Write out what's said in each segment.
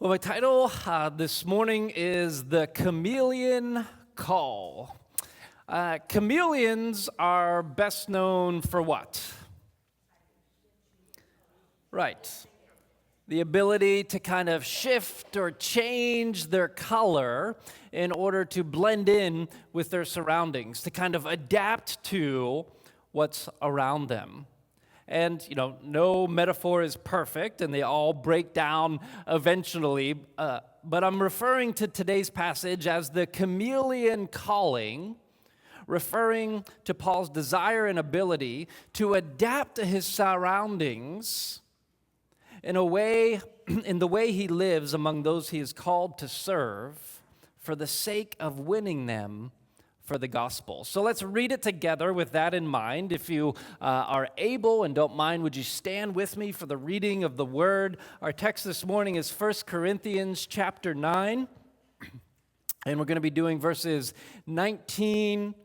Well, my title this morning is The Chameleon Call. Chameleons are best known for what? Right. The ability to kind of shift or change their color in order to blend in with their surroundings, to kind of adapt to what's around them. And, no metaphor is perfect, and they all break down eventually. But I'm referring to today's passage as the chameleon calling, referring to Paul's desire and ability to adapt to his surroundings in the way he lives among those he is called to serve for the sake of winning them for the gospel. So let's read it together with that in mind. If you are able and don't mind, would you stand with me for the reading of the word? Our text this morning is 1 Corinthians chapter 9, and we're going to be doing verses 19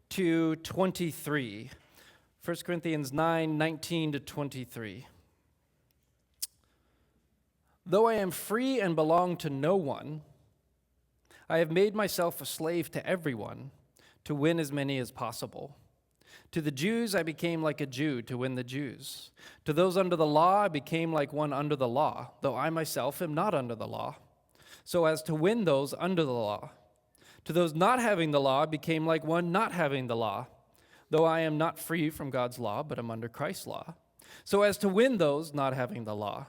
to 23. 1 Corinthians 9, 19 to 23. Though I am free and belong to no one, I have made myself a slave to everyone, to win as many as possible. To the Jews I became like a Jew to win the Jews. To those under the law I became like one under the law, though I myself am not under the law, so as to win those under the law. To those not having the law I became like one not having the law, though I am not free from God's law, but am under Christ's law, so as to win those not having the law.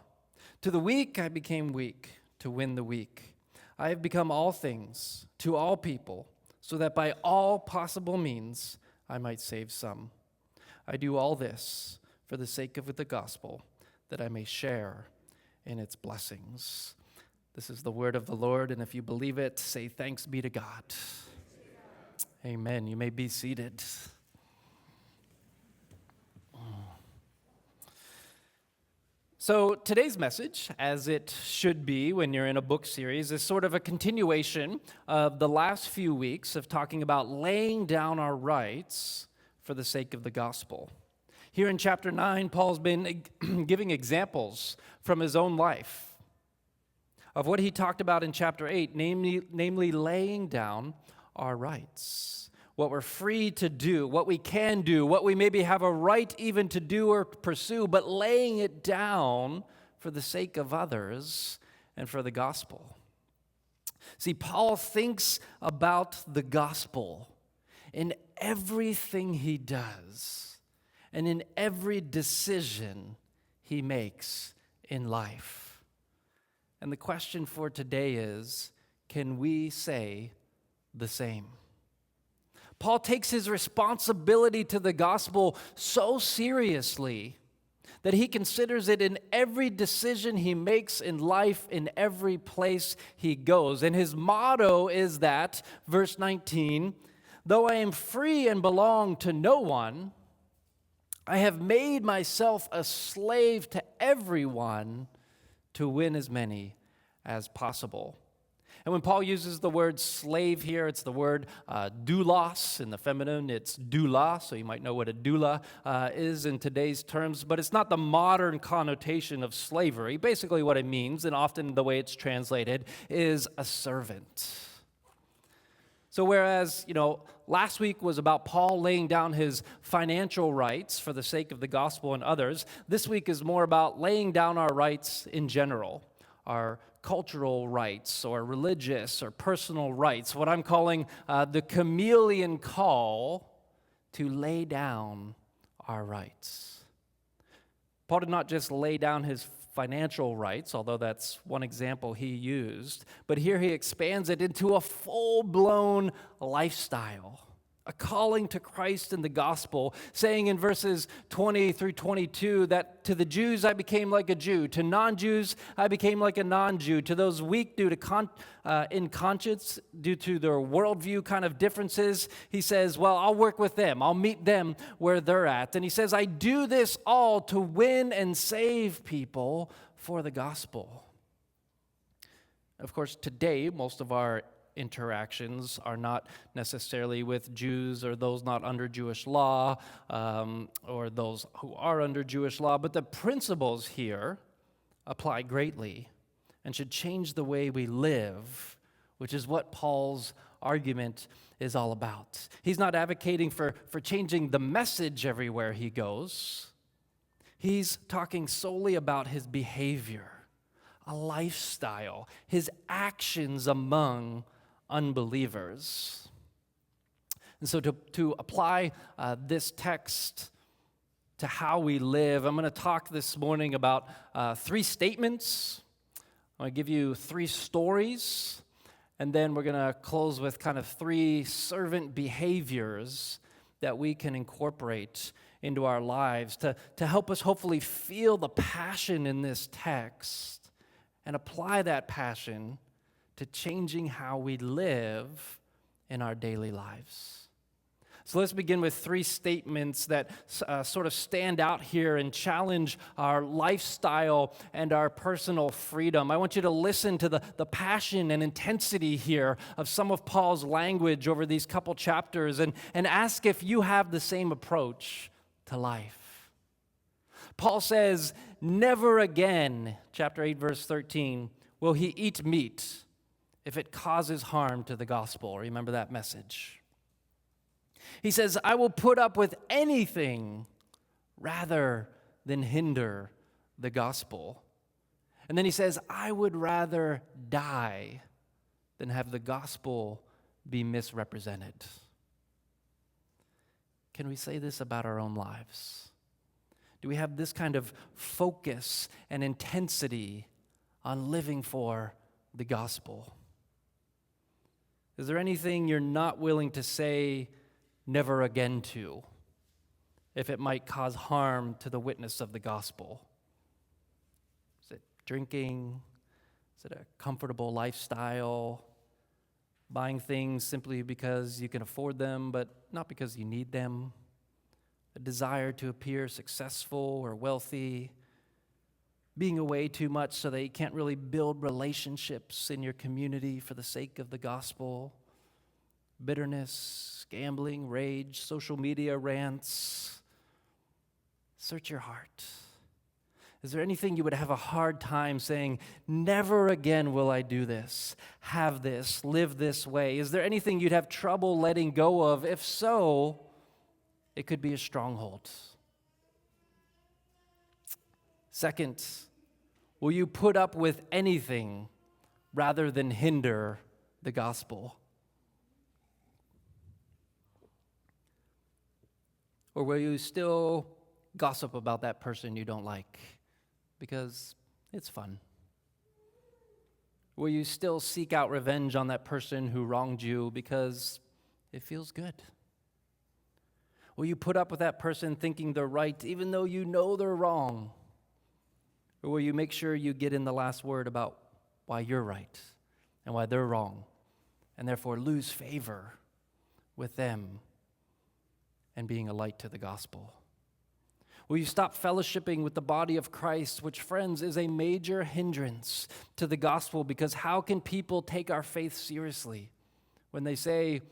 To the weak I became weak to win the weak. I have become all things to all people, so that by all possible means I might save some. I do all this for the sake of the gospel, that I may share in its blessings. This is the word of the Lord, and if you believe it, say thanks be to God. Amen. You may be seated. So today's message, as it should be when you're in a book series, is sort of a continuation of the last few weeks of talking about laying down our rights for the sake of the gospel. Here in chapter 9, Paul's been giving examples from his own life of what he talked about in chapter 8, namely laying down our rights. What we're free to do, what we can do, what we maybe have a right even to do or pursue, but laying it down for the sake of others and for the gospel. See, Paul thinks about the gospel in everything he does and in every decision he makes in life. And the question for today is, can we say the same? Paul takes his responsibility to the gospel so seriously that he considers it in every decision he makes in life, in every place he goes. And his motto is that, verse 19, though I am free and belong to no one, I have made myself a slave to everyone to win as many as possible. And when Paul uses the word slave here, it's the word doulos. In the feminine, it's doula, so you might know what a doula is in today's terms, but it's not the modern connotation of slavery. Basically what it means, and often the way it's translated, is a servant. So whereas, last week was about Paul laying down his financial rights for the sake of the gospel and others, this week is more about laying down our rights in general, our cultural rights or religious or personal rights, what I'm calling the chameleon call to lay down our rights. Paul did not just lay down his financial rights, although that's one example he used, but here he expands it into a full-blown lifestyle, a calling to Christ in the gospel, saying in verses 20 through 22 that to the Jews I became like a Jew, to non-Jews I became like a non-Jew, to those weak due to in conscience, due to their worldview kind of differences, he says, well, I'll work with them, I'll meet them where they're at. And he says, I do this all to win and save people for the gospel. Of course, today, most of our interactions are not necessarily with Jews or those not under Jewish law or those who are under Jewish law, but the principles here apply greatly and should change the way we live, which is what Paul's argument is all about. He's not advocating for changing the message everywhere he goes. He's talking solely about his behavior, a lifestyle, his actions among unbelievers. And so to apply this text to how we live, I'm going to talk this morning about three statements. I'm going to give you three stories, and then we're going to close with kind of three servant behaviors that we can incorporate into our lives to help us hopefully feel the passion in this text and apply that passion to changing how we live in our daily lives. So let's begin with three statements that sort of stand out here and challenge our lifestyle and our personal freedom. I want you to listen to the passion and intensity here of some of Paul's language over these couple chapters and ask if you have the same approach to life. Paul says, "Never again," chapter 8, verse 13, "will he eat meat if it causes harm to the gospel." Remember that message. He says, "I will put up with anything rather than hinder the gospel." And then he says, "I would rather die than have the gospel be misrepresented." Can we say this about our own lives? Do we have this kind of focus and intensity on living for the gospel? Is there anything you're not willing to say never again to, if it might cause harm to the witness of the gospel? Is it drinking? Is it a comfortable lifestyle? Buying things simply because you can afford them, but not because you need them? A desire to appear successful or wealthy? Being away too much so that you can't really build relationships in your community for the sake of the gospel? Bitterness, gambling, rage, social media rants. Search your heart. Is there anything you would have a hard time saying, never again will I do this, have this, live this way? Is there anything you'd have trouble letting go of? If so, it could be a stronghold. Second, will you put up with anything rather than hinder the gospel? Or will you still gossip about that person you don't like because it's fun? Will you still seek out revenge on that person who wronged you because it feels good? Will you put up with that person thinking they're right even though you know they're wrong? Or will you make sure you get in the last word about why you're right and why they're wrong, and therefore lose favor with them and being a light to the gospel? Will you stop fellowshipping with the body of Christ, which, friends, is a major hindrance to the gospel? Because how can people take our faith seriously when they say,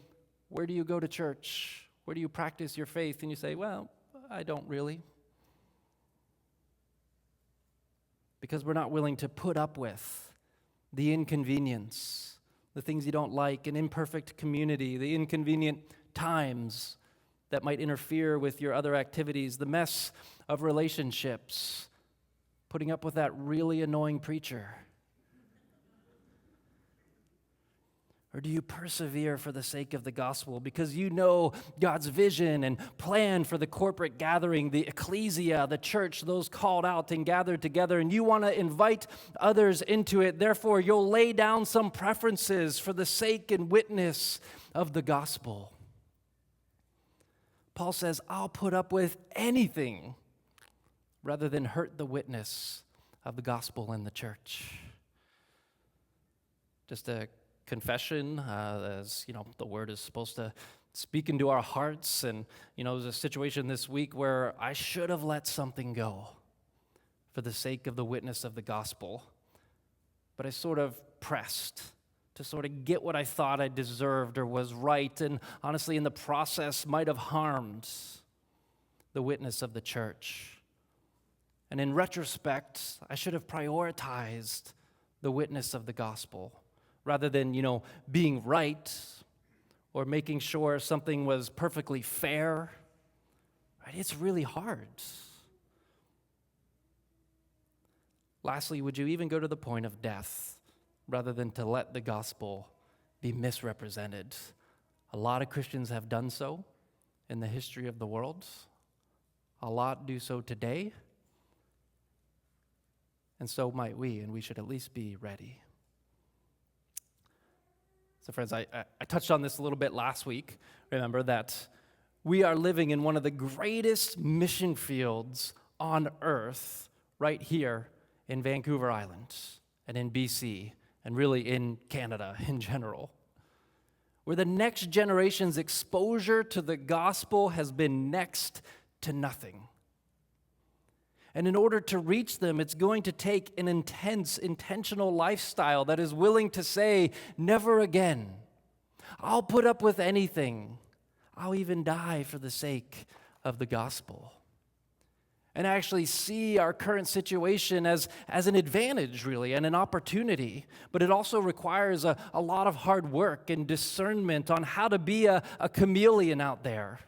"Where do you go to church? Where do you practice your faith?" And you say, "Well, I don't really." Because we're not willing to put up with the inconvenience, the things you don't like, an imperfect community, the inconvenient times that might interfere with your other activities, the mess of relationships, putting up with that really annoying preacher. Or do you persevere for the sake of the gospel because you know God's vision and plan for the corporate gathering, the ecclesia, the church, those called out and gathered together, and you want to invite others into it? Therefore, you'll lay down some preferences for the sake and witness of the gospel. Paul says, "I'll put up with anything rather than hurt the witness of the gospel in the church." Just a confession, as you know, the word is supposed to speak into our hearts. And there's a situation this week where I should have let something go for the sake of the witness of the gospel, but I sort of pressed to sort of get what I thought I deserved or was right, and honestly, in the process, might have harmed the witness of the church. And in retrospect, I should have prioritized the witness of the gospel, rather than, being right or making sure something was perfectly fair. Right? It's really hard. Lastly, would you even go to the point of death rather than to let the gospel be misrepresented? A lot of Christians have done so in the history of the world. A lot do so today. And so might we, and we should at least be ready. So friends, I touched on this a little bit last week. Remember that we are living in one of the greatest mission fields on earth right here in Vancouver Island and in BC and really in Canada in general, where the next generation's exposure to the gospel has been next to nothing. And in order to reach them, it's going to take an intense, intentional lifestyle that is willing to say, never again. I'll put up with anything. I'll even die for the sake of the gospel. And actually see our current situation as an advantage, really, and an opportunity. But it also requires a lot of hard work and discernment on how to be a chameleon out there.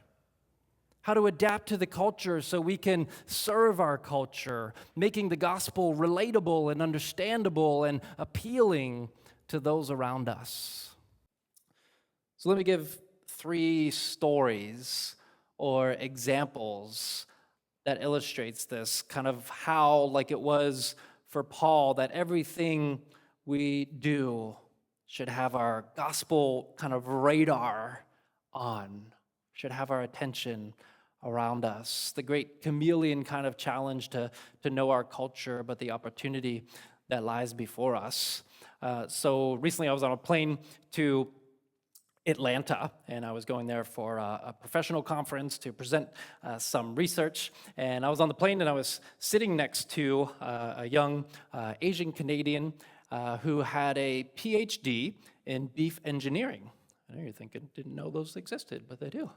How to adapt to the culture so we can serve our culture, making the gospel relatable and understandable and appealing to those around us. So let me give 3 stories or examples that illustrates this, kind of how, like it was for Paul, that everything we do should have our gospel kind of radar on, should have our attention around us. The great chameleon kind of challenge to know our culture, but the opportunity that lies before us. So recently I was on a plane to Atlanta, and I was going there for a professional conference to present some research. And I was on the plane, and I was sitting next to a young Asian Canadian who had a PhD in beef engineering. I know you're thinking, didn't know those existed, but they do.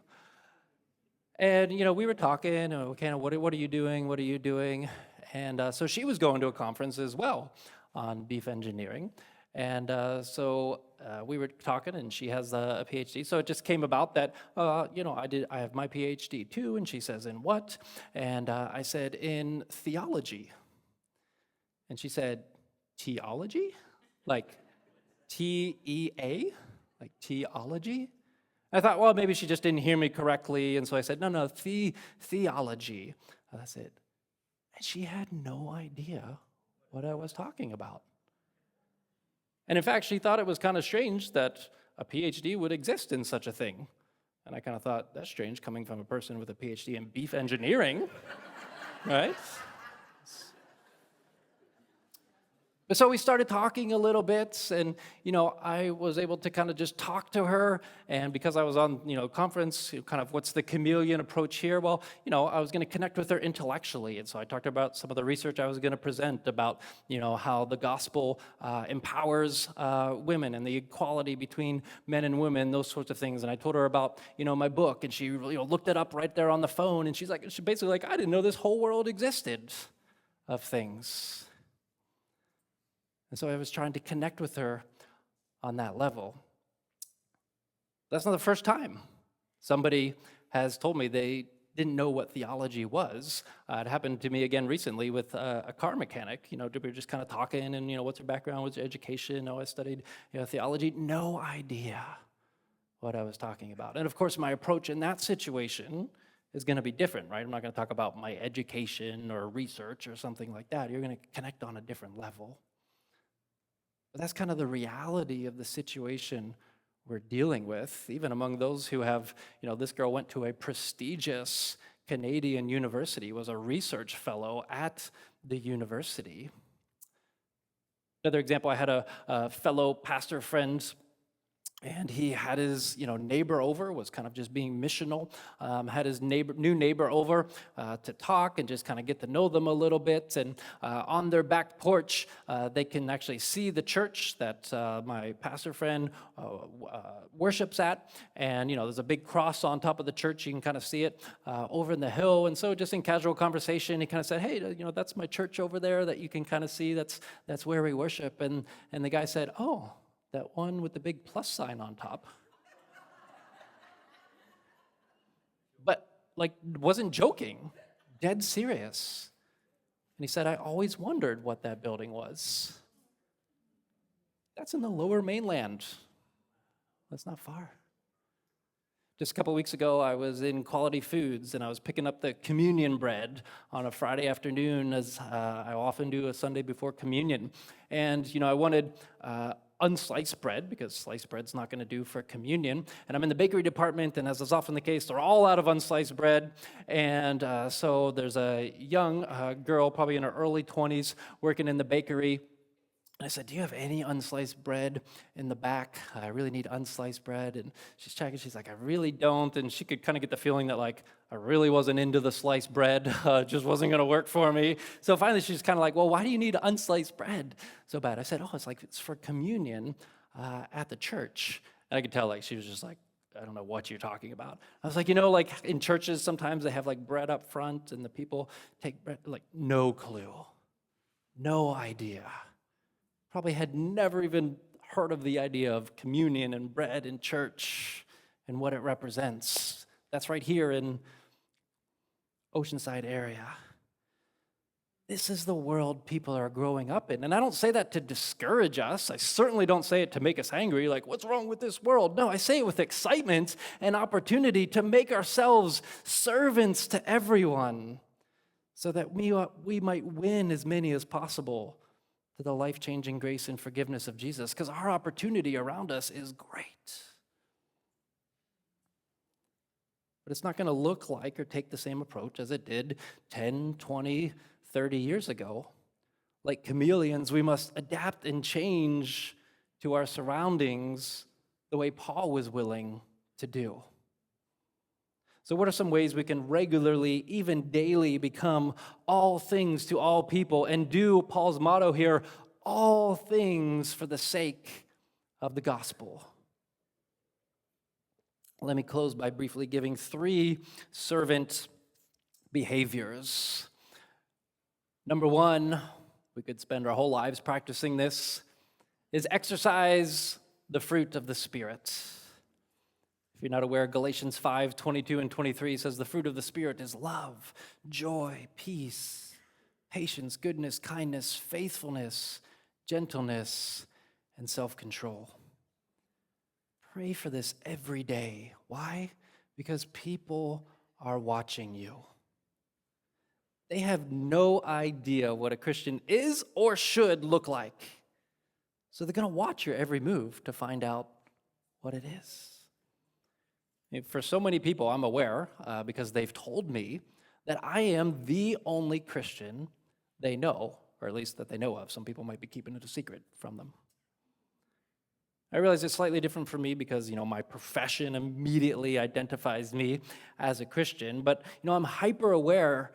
And, we were talking, kind of, what are you doing? What are you doing? And so she was going to a conference as well on beef engineering. And so we were talking, and she has a PhD. So it just came about that, I have my PhD too. And she says, in what? And I said, in theology. And she said, theology? Like T-E-A? Like theology? I thought, well, maybe she just didn't hear me correctly. And so I said, no, theology. That's it. And she had no idea what I was talking about. And in fact, she thought it was kind of strange that a PhD would exist in such a thing. And I kind of thought, that's strange coming from a person with a PhD in beef engineering, right? But so we started talking a little bit, and, I was able to kind of just talk to her. And because I was on, conference, kind of what's the chameleon approach here? Well, I was going to connect with her intellectually. And so I talked about some of the research I was going to present about, how the gospel empowers women and the equality between men and women, those sorts of things. And I told her about, my book, and she looked it up right there on the phone. And she's basically like, I didn't know this whole world existed of things. And so I was trying to connect with her on that level. That's not the first time somebody has told me they didn't know what theology was. It happened to me again recently with a car mechanic. We were just kind of talking, and what's your background, what's your education? I studied theology. No idea what I was talking about. And of course, my approach in that situation is going to be different, right? I'm not going to talk about my education or research or something like that. You're going to connect on a different level. But that's kind of the reality of the situation we're dealing with, even among those who have, this girl went to a prestigious Canadian university, was a research fellow at the university. Another example, I had a fellow pastor friend And he had his, neighbor over, was kind of just being missional, had his new neighbor over to talk and just kind of get to know them a little bit. And on their back porch, they can actually see the church that my pastor friend worships at. And, there's a big cross on top of the church. You can kind of see it over in the hill. And so just in casual conversation, he kind of said, hey, that's my church over there that you can kind of see. That's where we worship. And the guy said, oh, that one with the big plus sign on top. But, wasn't joking, dead serious. And he said, I always wondered what that building was. That's in the lower mainland. That's not far. Just a couple weeks ago, I was in Quality Foods, and I was picking up the communion bread on a Friday afternoon, as I often do a Sunday before communion. And, I wanted unsliced bread, because sliced bread's not going to do for communion. And I'm in the bakery department, and as is often the case, they're all out of unsliced bread. And so there's a young girl, probably in her early 20s, working in the bakery. And I said, do you have any unsliced bread in the back? I really need unsliced bread. And she's checking. She's like, I really don't. And she could kind of get the feeling that, I really wasn't into the sliced bread. It just wasn't going to work for me. So finally, she's kind of like, well, why do you need unsliced bread so bad? I said, oh, it's for communion at the church. And I could tell, she was just like, I don't know what you're talking about. I was like, in churches, sometimes they have, bread up front, and the people take bread. No clue. No idea. Probably had never even heard of the idea of communion and bread in church and what it represents. That's right here in Oceanside area. This is the world people are growing up in. And I don't say that to discourage us. I certainly don't say it to make us angry, what's wrong with this world? No, I say it with excitement and opportunity to make ourselves servants to everyone so that we might win as many as possible to the life-changing grace and forgiveness of Jesus, because our opportunity around us is great. But it's not going to look like or take the same approach as it did 10, 20, 30 years ago. Like chameleons, we must adapt and change to our surroundings the way Paul was willing to do. So what are some ways we can regularly, even daily, become all things to all people and do Paul's motto here, all things for the sake of the gospel? Let me close by briefly giving 3 servant behaviors. Number 1, we could spend our whole lives practicing this, is exercise the fruit of the Spirit. If you're not aware, Galatians 5:22 and 23 says the fruit of the Spirit is love, joy, peace, patience, goodness, kindness, faithfulness, gentleness, and self-control. Pray for this every day. Why? Because people are watching you. They have no idea what a Christian is or should look like. So they're going to watch your every move to find out what it is. For so many people, I'm aware, because they've told me, that I am the only Christian they know, or at least that they know of. Some people might be keeping it a secret from them. I realize it's slightly different for me because, my profession immediately identifies me as a Christian, but, I'm hyper aware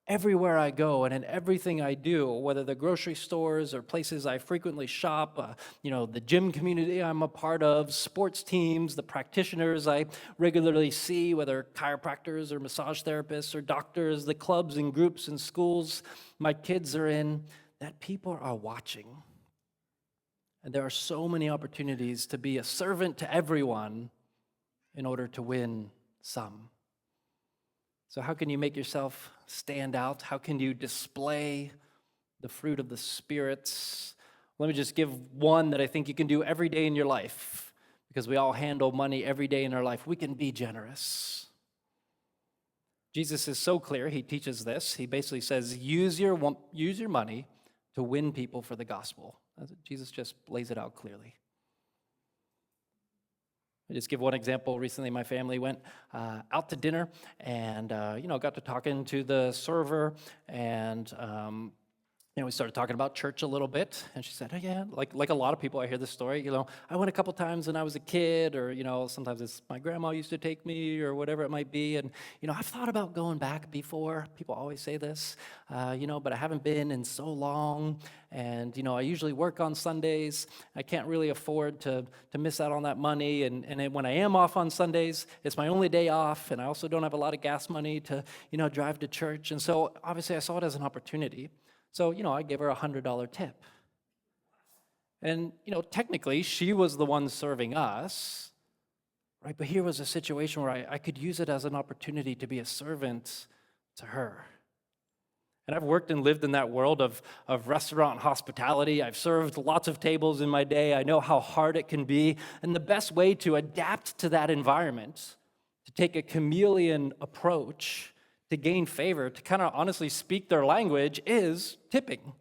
everywhere I go and in everything I do, whether the grocery stores or places I frequently shop, the gym community I'm a part of, sports teams, the practitioners I regularly see, whether chiropractors or massage therapists or doctors, the clubs and groups and schools my kids are in, that people are watching. And there are so many opportunities to be a servant to everyone in order to win some. So how can you make yourself stand out? How can you display the fruit of the Spirit? Let me just give one that I think you can do every day in your life, because we all handle money every day in our life. We can be generous. Jesus is so clear. He teaches this. He basically says, use your money to win people for the gospel. Jesus just lays it out clearly. I just give one example. Recently, my family went out to dinner and, got to talking to the server, and We started talking about church a little bit, and she said, "Oh yeah, like a lot of people, I hear this story. I went a couple times when I was a kid, or sometimes it's my grandma used to take me, or whatever it might be. And I've thought about going back before. People always say this, but I haven't been in so long. And I usually work on Sundays. I can't really afford to miss out on that money. And when I am off on Sundays, it's my only day off, and I also don't have a lot of gas money to drive to church. And so obviously I saw it as an opportunity." So, I gave her a $100 tip. And, technically, she was the one serving us, right? But here was a situation where I could use it as an opportunity to be a servant to her. And I've worked and lived in that world of restaurant hospitality. I've served lots of tables in my day. I know how hard it can be. And the best way to adapt to that environment, to take a chameleon approach, to gain favor, to kind of honestly speak their language, is tipping,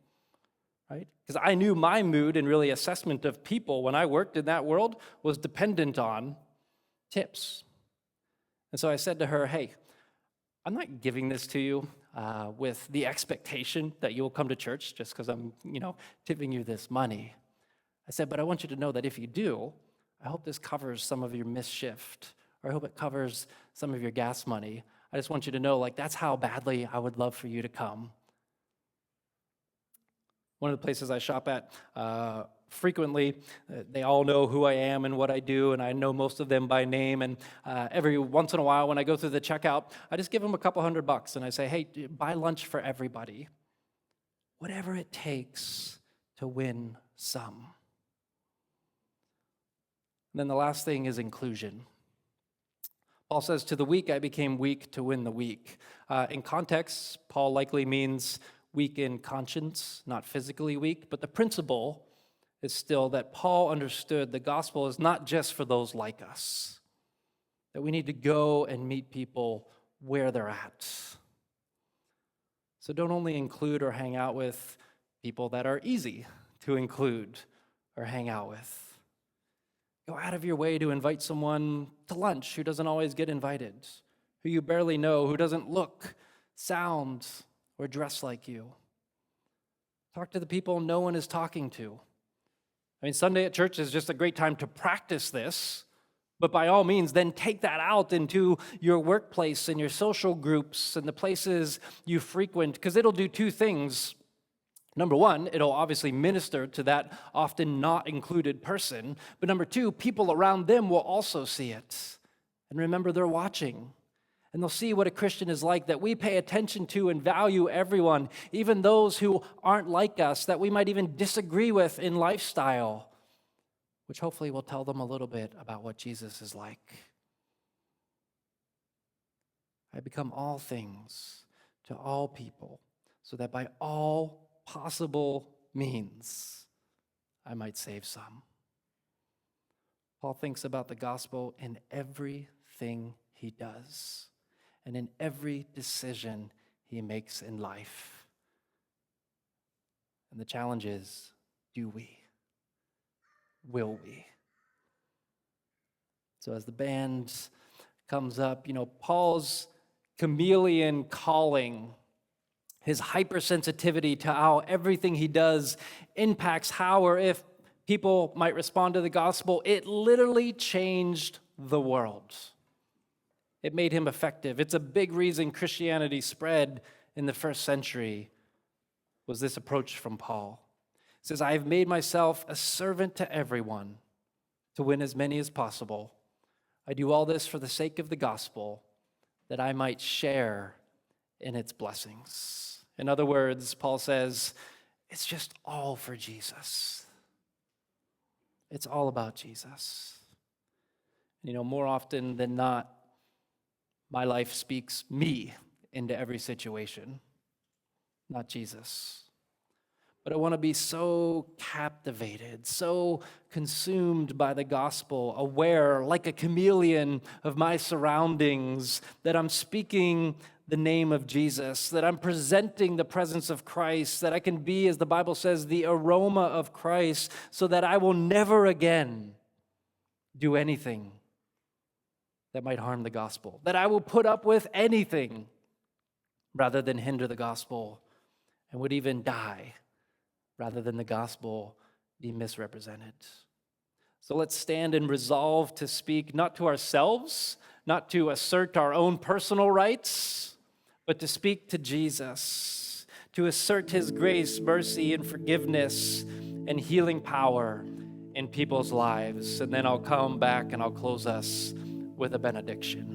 right? Because I knew my mood and really assessment of people when I worked in that world was dependent on tips. And so I said to her, "Hey, I'm not giving this to you with the expectation that you will come to church just because I'm, tipping you this money." I said, "But I want you to know that if you do, I hope this covers some of your missed shift, or I hope it covers some of your gas money. I just want you to know, that's how badly I would love for you to come." One of the places I shop at frequently, they all know who I am and what I do, and I know most of them by name. And every once in a while, when I go through the checkout, I just give them a couple $100, and I say, "Hey, buy lunch for everybody. Whatever it takes to win some." And then the last thing is inclusion. Paul says, "To the weak I became weak to win the weak." In context, Paul likely means weak in conscience, not physically weak, but the principle is still that Paul understood the gospel is not just for those like us, that we need to go and meet people where they're at. So don't only include or hang out with people that are easy to include or hang out with. Go out of your way to invite someone to lunch who doesn't always get invited, who you barely know, who doesn't look, sound, or dress like you. Talk to the people no one is talking to. Sunday at church is just a great time to practice this, but by all means, then take that out into your workplace and your social groups and the places you frequent, because it'll do two things. Number one, it'll obviously minister to that often not included person. But number two, people around them will also see it. And remember, they're watching. And they'll see what a Christian is like, that we pay attention to and value everyone, even those who aren't like us, that we might even disagree with in lifestyle, which hopefully will tell them a little bit about what Jesus is like. I become all things to all people, so that by all possible means, I might save some. Paul thinks about the gospel in everything he does and in every decision he makes in life. And the challenge is, do we? Will we? So as the band comes up, Paul's chameleon calling, his hypersensitivity to how everything he does impacts how or if people might respond to the gospel, it literally changed the world. It made him effective. It's a big reason Christianity spread in the first century, was this approach from Paul. He says, "I have made myself a servant to everyone to win as many as possible. I do all this for the sake of the gospel, that I might share in its blessings." In other words, Paul says, it's just all for Jesus. It's all about Jesus. More often than not, my life speaks me into every situation, not Jesus. But I want to be so captivated, so consumed by the gospel, aware, like a chameleon, of my surroundings, that I'm speaking the name of Jesus, that I'm presenting the presence of Christ, that I can be, as the Bible says, the aroma of Christ, so that I will never again do anything that might harm the gospel, that I will put up with anything rather than hinder the gospel, and would even die rather than the gospel be misrepresented. So let's stand and resolve to speak not to ourselves, not to assert our own personal rights, but to speak to Jesus, to assert his grace, mercy, and forgiveness and healing power in people's lives. And then I'll come back and I'll close us with a benediction.